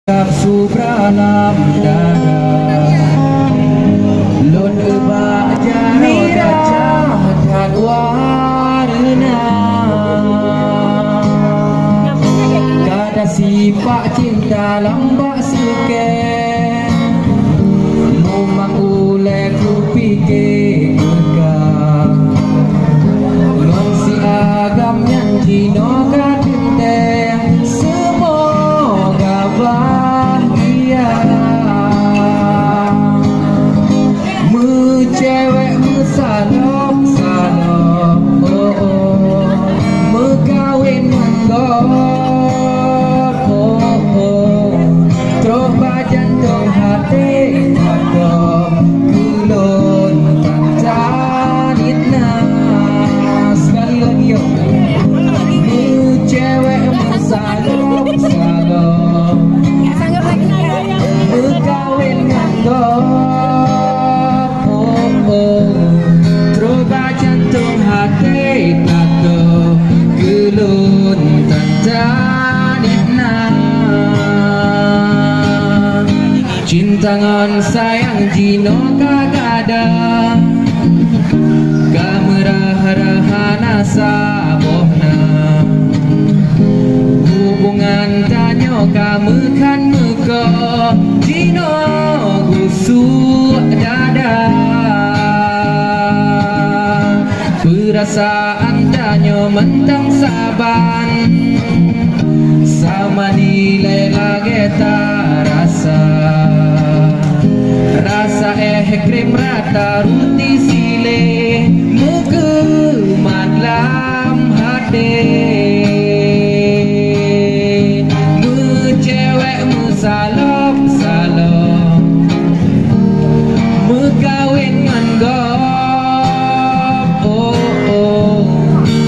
Subralam dada Lon ebak jaro dacam dan warna Kada sifat cinta lambak suke Memang ulek ku fikir gegap Lon si agam yang jino kadenteng Semoga bahagia Cewek mesalok-salok oh, oh. Megawin menggor oh, oh. Terus bajantung hati Hadap kulon Tantanitna Sekali lagi yuk Cewek mesalok-salok Megawin menggor Terubah jantung hati tato gelun tantanitna Cintangan sayang jino kagada Kamerah-rahana sabohna Hubungan tanyo kamu kan muka Jino gusuk dada Perasaan tanyo mentang saban Sama nilai lagi tak rasa Rasa krim rata ruti sile Muka malam hati Cewek musalop-salop Megawin menggop oh, oh.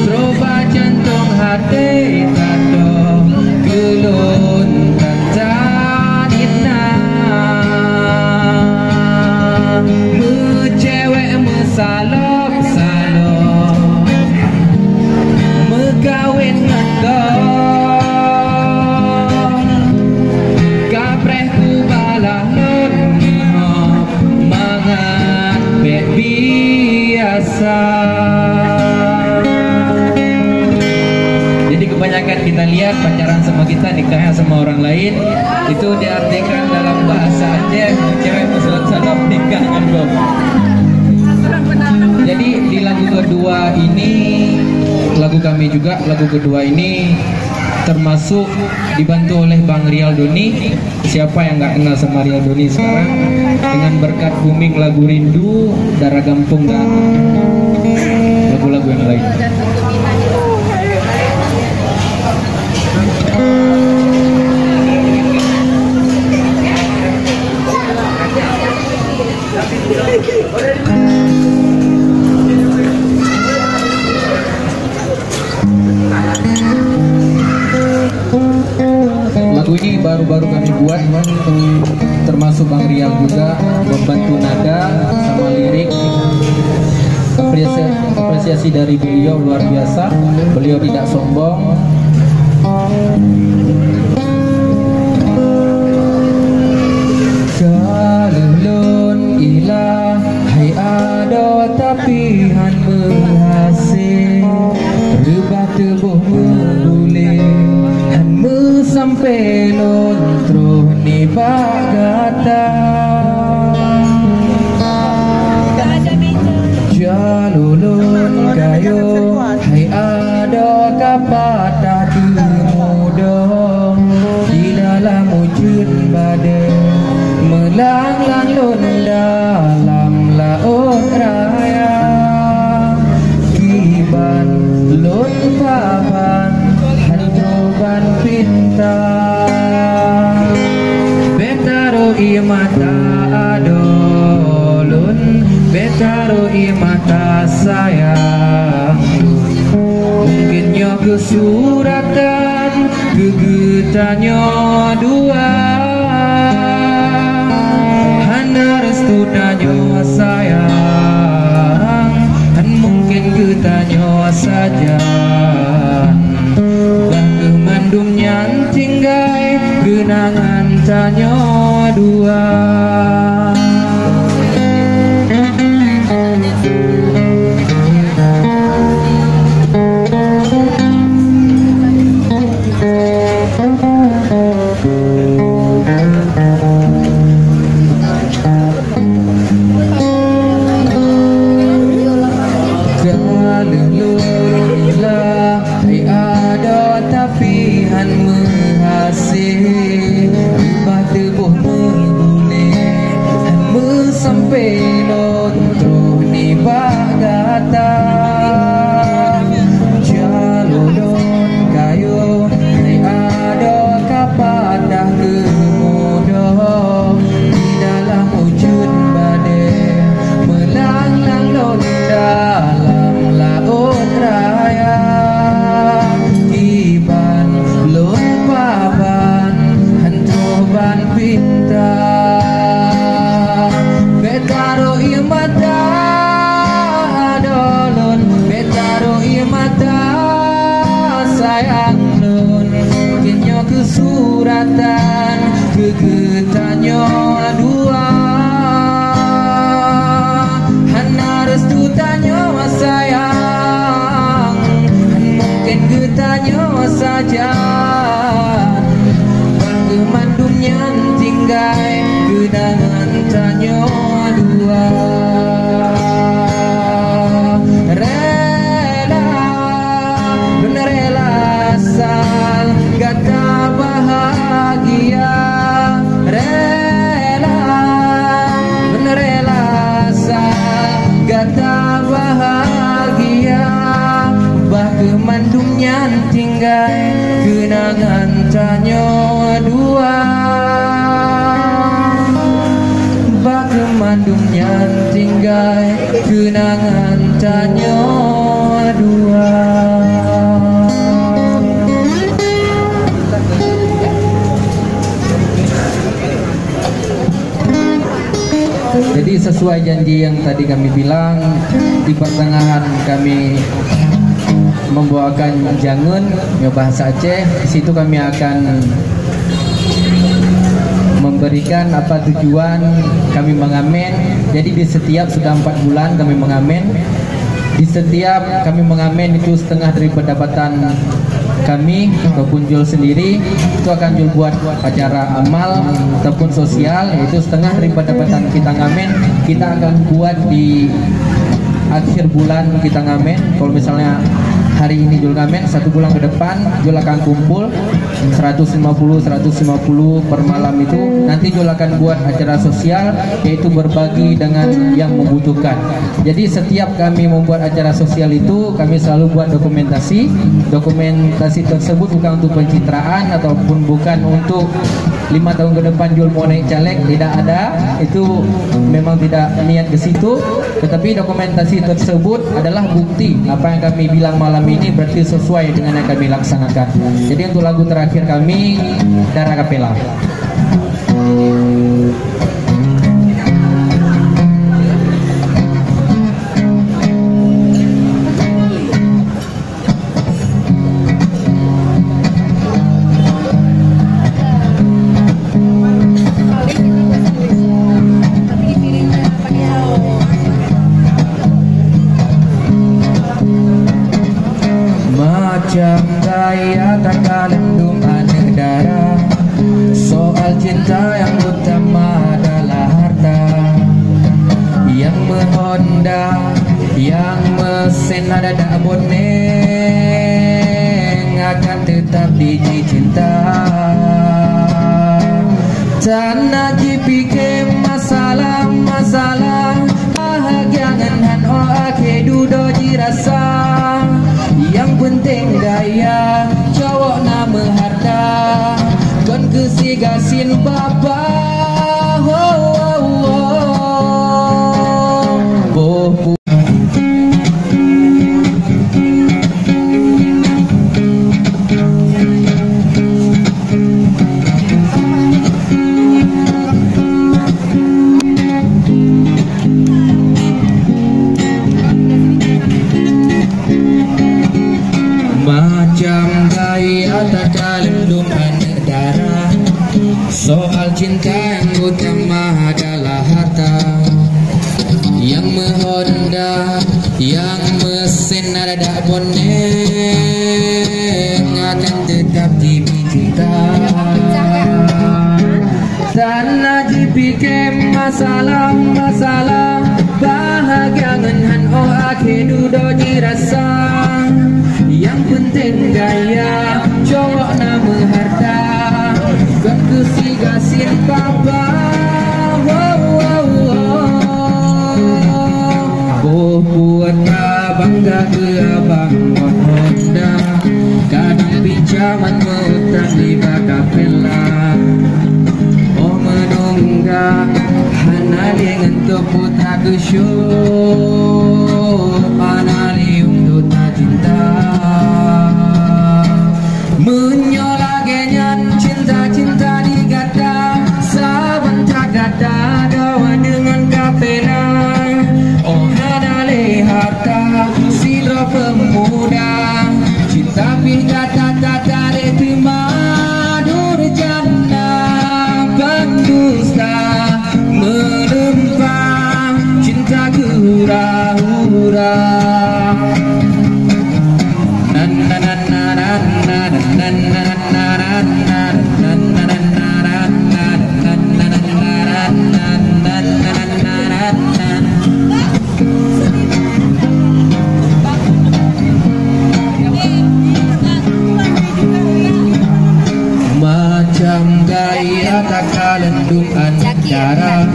Terubah jantung hati tato gelun tantanitna Cewek musalop-salop Megawin menggop biasa. Jadi kebanyakan kita lihat pacaran sama kita, nikahnya sama orang lain, itu diartikan dalam bahasa Aceh cewek musalop-salop nikah dengan gom. Jadi di lagu kedua ini, lagu kami juga, lagu kedua ini termasuk dibantu oleh Bang Rial Doni. Siapa yang nggak kenal sama Rial Doni sekarang? Dengan berkat booming lagu Rindu, Darah Gampung dan lagu-lagu yang lain. Lagu ini baru-baru kami buat, termasuk Bang Rial juga membantu nada sama lirik. Apresiasi dari beliau luar biasa. Beliau tidak sombong. Kalulun ilah hai ada tapi han berhasil rebah tebuh membule han sampai lontro ni bagata jalulun kayo hai ada kapatah dimudong di dalam wujud badai melanglang lun dalam laut raya kiban lun papan hantroban pinta betaro imata adolun betaro imata sayang mungkin nyo kesuratan gegetannya dua restudanyo sayang dan mungkin getanyo saja bah kemandum nyan tinggai genangan tanya dua. Jadi sesuai janji yang tadi kami bilang, di pertengahan kami membawakan jangun bahasa Aceh. Di situ kami akan memberikan apa tujuan kami mengamen. Jadi di setiap sudah 4 bulan kami mengamen. Di setiap kami mengamen itu setengah dari pendapatan kami ataupun Jul sendiri itu akan Jul buat acara amal ataupun sosial, yaitu setengah dari pendapatan kita ngamen kita akan buat di akhir bulan kita ngamen. Kalau misalnya hari ini Jul ngamen, 1 bulan ke depan Jul akan kumpul 150 per malam itu. Nanti Jul akan buat acara sosial, yaitu berbagi dengan yang membutuhkan. Jadi setiap kami membuat acara sosial itu kami selalu buat dokumentasi. Dokumentasi tersebut bukan untuk pencitraan ataupun bukan untuk 5 tahun ke depan Jul mau naik caleg, tidak ada. Itu memang tidak niat ke situ. Tetapi dokumentasi tersebut adalah bukti apa yang kami bilang malam ini berarti sesuai dengan yang kami laksanakan. Jadi untuk lagu terakhir kami Darah Kapela. Macam gaya terkandung aneh darah, soal cinta yang utama adalah harta. Yang menghonda, yang mesin ada dak boneng akan tetap dicinta. Tanah dipikir masalah bahagia ngan oh ake dudo jirasa. Yang penting daya cowok nama harta kon kesigasin bapa bopu. Macam gaya tak dalam aneh darah, Soal cinta yang utama adalah harta, yang mehonda, yang mesin ada bonek akan tetap dipinta. Tanah dipikir masalah-masalah, bahagia ngenhan oh akhir dudo dirasa. Yang penting gaya, cowok nama harta, kan kesigasin papa. Oh buatlah bangga ke abang Honda, kadang pinjaman mutang di bakapela. Oh menunggak hana dengan keputar kesyuk, mana liung duta cinta. Menyolagenyan cinta-cinta digada, sebentar gada dawa dengan kapela. Oh hadale harta sidro pemuda, cinta pihata tatare terima durjana. Bandusta menempah cinta hura-hura. Macam gaya tak kalendung antara,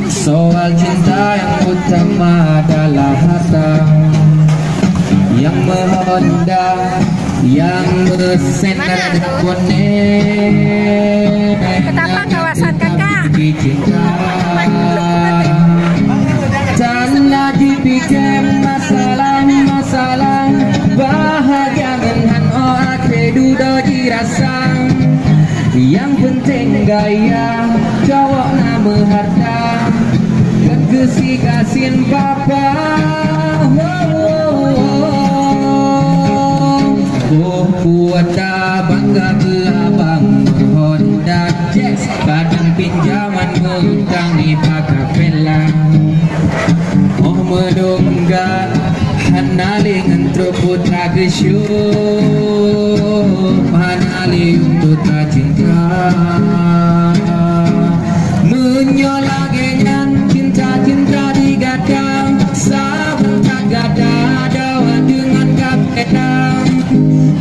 soal cinta yang utama adalah harta, yang mehonda, yang bersenar bonek. Ketapa kawasan kakak. Tanah dipikir masalah-masalah, bahagia dengan oh akhir dudo dirasa. Yang penting gaya, cowok nama harta, kan kesigasin papa. Oh kuata bangga ke abang Honda Jazz, kadang pinjaman hutang di bakapela. Oh menunggak hana dengan putra gesyuk, mana liung duta cinta. Menyolagenyan cinta-cinta digadang, sebentar gada dawa dengan kapena.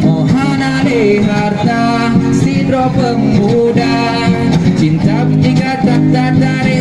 Oh hanale harta sidro pemuda, cinta digada tatare